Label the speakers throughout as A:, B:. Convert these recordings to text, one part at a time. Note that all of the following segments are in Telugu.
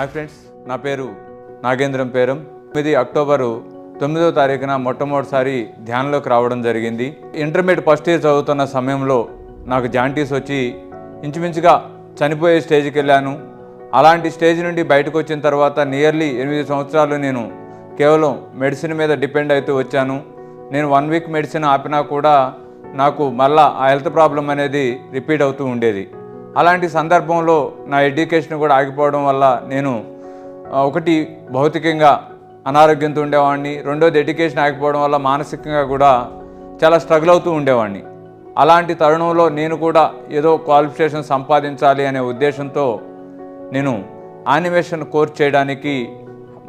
A: హాయ్ ఫ్రెండ్స్, నా పేరు నాగేంద్రం పేరం. 9 అక్టోబరు 9వ తారీఖున మొట్టమొదటిసారి ధ్యానంలోకి రావడం జరిగింది. ఇంటర్మీడియట్ ఫస్ట్ ఇయర్ చదువుతున్న సమయంలో నాకు జాంటీస్ వచ్చి ఇంచుమించుగా చనిపోయే స్టేజ్కి వెళ్ళాను. అలాంటి స్టేజ్ నుండి బయటకు వచ్చిన తర్వాత నియర్లీ 8 సంవత్సరాలు నేను కేవలం మెడిసిన్ మీద డిపెండ్ అవుతూ వచ్చాను. నేను 1 వీక్ మెడిసిన్ ఆపినా కూడా నాకు మళ్ళా ఆ హెల్త్ ప్రాబ్లం అనేది రిపీట్ అవుతూ ఉండేది. అలాంటి సందర్భంలో నా ఎడ్యుకేషన్ కూడా ఆగిపోవడం వల్ల నేను ఒకటి భౌతికంగా అనారోగ్యంతో ఉండేవాడిని, రెండోది ఎడ్యుకేషన్ ఆగిపోవడం వల్ల మానసికంగా కూడా చాలా స్ట్రగుల్ అవుతూ ఉండేవాడిని. అలాంటి తరుణంలో నేను కూడా ఏదో క్వాలిఫికేషన్ సంపాదించాలి అనే ఉద్దేశంతో నేను యానిమేషన్ కోర్స్ చేయడానికి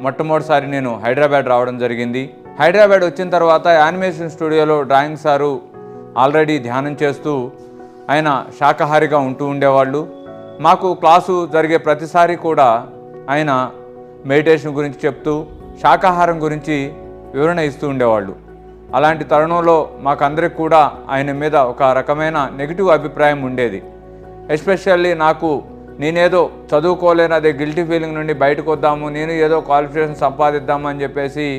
A: మొట్టమొదటిసారి నేను హైదరాబాద్ రావడం జరిగింది. హైదరాబాద్ వచ్చిన తర్వాత యానిమేషన్ స్టూడియోలో డ్రాయింగ్ సారు ఆల్రెడీ ధ్యానం చేస్తూ ఆయన శాకాహారిగా ఉంటూ ఉండేవాళ్ళు. మాకు క్లాసు జరిగే ప్రతిసారి కూడా ఆయన మెడిటేషన్ గురించి చెప్తూ శాకాహారం గురించి వివరణ ఇస్తూ ఉండేవాళ్ళు. అలాంటి తరుణంలో మాకందరికి కూడా ఆయన మీద ఒక రకమైన నెగిటివ్ అభిప్రాయం ఉండేది. ఎస్పెషల్లీ నాకు నేనేదో చదువుకోలేని అదే గిల్టీ ఫీలింగ్ నుండి బయటకు వద్దాము, నేను ఏదో క్వాలిఫికేషన్ సంపాదిద్దాము అని చెప్పేసి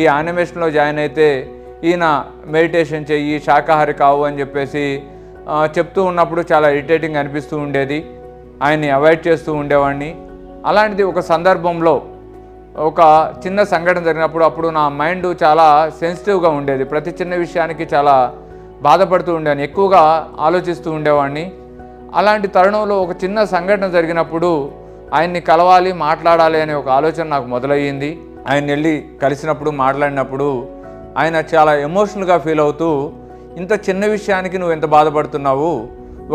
A: ఈ యానిమేషన్లో జాయిన్ అయితే ఈయన మెడిటేషన్ చెయ్యి, శాకాహారి కావు అని చెప్పేసి చెప్తూ ఉన్నప్పుడు చాలా ఇరిటేటింగ్ అనిపిస్తూ ఉండేది. ఆయన్ని అవాయిడ్ చేస్తూ ఉండేవాడిని. అలాంటిది ఒక సందర్భంలో ఒక చిన్న సంఘటన జరిగినప్పుడు అప్పుడు నా మైండ్ చాలా సెన్సిటివ్గా ఉండేది. ప్రతి చిన్న విషయానికి చాలా బాధపడుతూ ఉండేవాడిని, ఎక్కువగా ఆలోచిస్తూ ఉండేవాడిని. అలాంటి తరుణంలో ఒక చిన్న సంఘటన జరిగినప్పుడు ఆయన్ని కలవాలి, మాట్లాడాలి అనే ఒక ఆలోచన నాకు మొదలయ్యింది. ఆయన వెళ్ళి కలిసినప్పుడు మాట్లాడినప్పుడు ఆయన చాలా ఎమోషనల్గా ఫీల్ అవుతూ, ఇంత చిన్న విషయానికి నువ్వు ఎంత బాధపడుతున్నావు,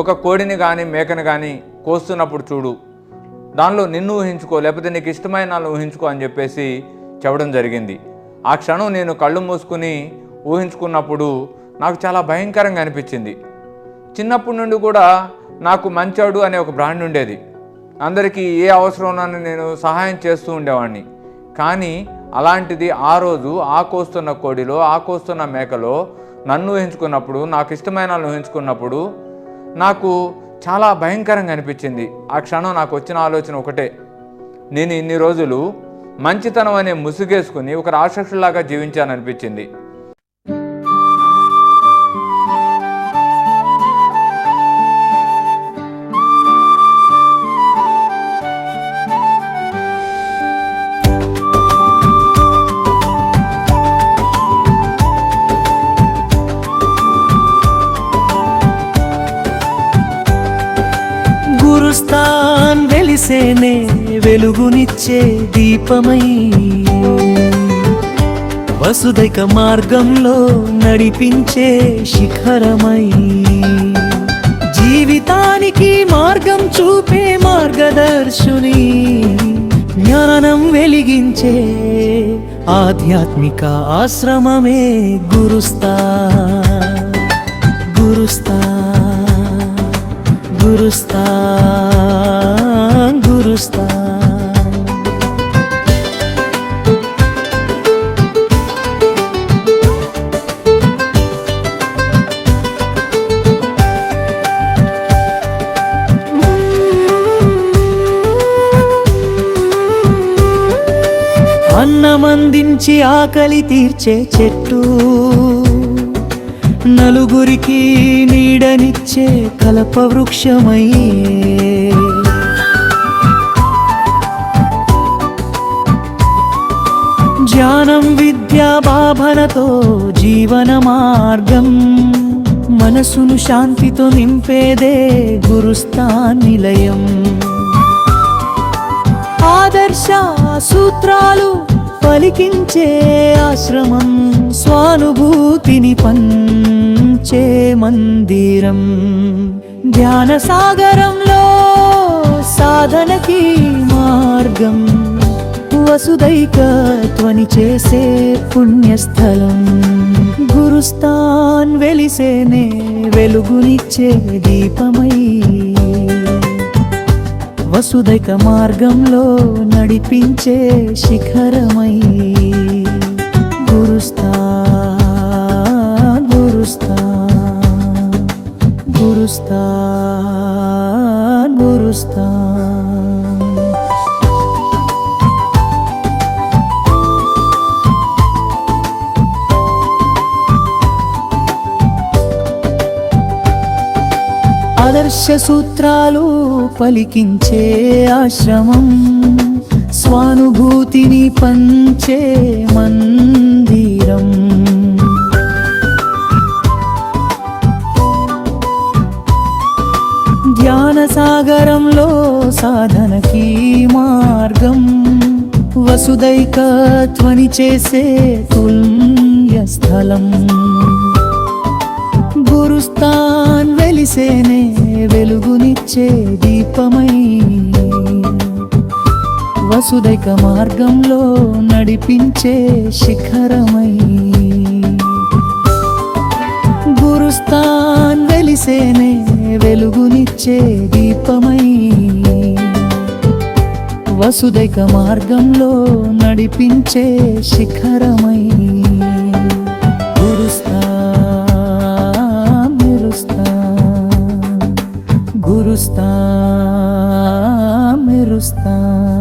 A: ఒక కోడిని కానీ మేకని కానీ కోస్తున్నప్పుడు చూడు, దానిలో నిన్ను ఊహించుకో, లేకపోతే నీకు ఇష్టమైన నన్ను ఊహించుకో అని చెప్పేసి చెప్పడం జరిగింది. ఆ క్షణం నేను కళ్ళు మూసుకుని ఊహించుకున్నప్పుడు నాకు చాలా భయంకరంగా అనిపించింది. చిన్నప్పటి నుండి కూడా నాకు మంచోడు అనే ఒక బ్రాండ్ ఉండేది. అందరికీ ఏ అవసరం ఉన్నా నేను సహాయం చేస్తూ ఉండేవాడిని. కానీ అలాంటిది ఆ రోజు ఆ కోస్తున్న కోడిలో, ఆ కోస్తున్న మేకలో నన్ను ఊహించుకున్నప్పుడు, నాకు ఇష్టమైన ఊహించుకున్నప్పుడు నాకు చాలా భయంకరంగా అనిపించింది. ఆ క్షణం నాకు వచ్చిన ఆలోచన ఒకటే, నేను ఇన్ని రోజులు మంచితనం అనే ముసుగేసుకుని ఒక రాక్షసులాగా జీవించాననిపించింది.
B: గురుస్థాన్ వెలిసేనే వెలుగునిచ్చే దీపమై, వసుదైక మార్గంలో నడిపించే శిఖరమై, జీవితానికి మార్గం చూపే మార్గదర్శుని, జ్ఞానం వెలిగించే ఆధ్యాత్మిక ఆశ్రమమే గురుస్థాన్. గురుస్థాన్, గురుస్థాన్, గురుస్థాన్. అన్నమందించి ఆకలి తీర్చే చెట్టు, నలుగురికి నీడనిచ్చే కల్పవృక్షమయ్యే, జ్ఞానం విద్యా భావనతో జీవన మార్గం, మనసును శాంతితో నింపేదే గురుస్థాన్ నిలయం. ఆదర్శ సూత్రాలు పలికించే ఆశ్రమం, స్వానుభూతిని పంచే మందిరం, ధ్యాన సాగరంలో సాధనకి మార్గం, వసుదైకత్వని చేసే పుణ్యస్థలం. గురుస్థాన్ వెలిసేనే వెలుగునిచ్చే దీపమై, వసుదైక మార్గంలో నడిపించే శిఖరమై. గురుస్థాన్, గురుస్థాన్, గురుస్థాన్, గురుస్థాన్. సూత్రాలు పలికించే ఆశ్రమం, స్వానుభూతిని పంచే మందిరం. ధ్యాన సాగరంలో సాధనకి మార్గం, వసుదైకత్వని చేసే తుల్య స్థలం. గురుస్థాన్ వెలిసేనే వెలుగునిచ్చే దీపమై, వసుదైక మార్గంలో నడిపించే శిఖరమై. గురుస్థాన్ వెలిసేనే వెలుగునిచ్చే దీపమై, వసుదైక మార్గంలో నడిపించే శిఖరమై. గురుస్థాన్ మెరుస్తాన్, గురుస్థాన్ మెరుస్తాన్.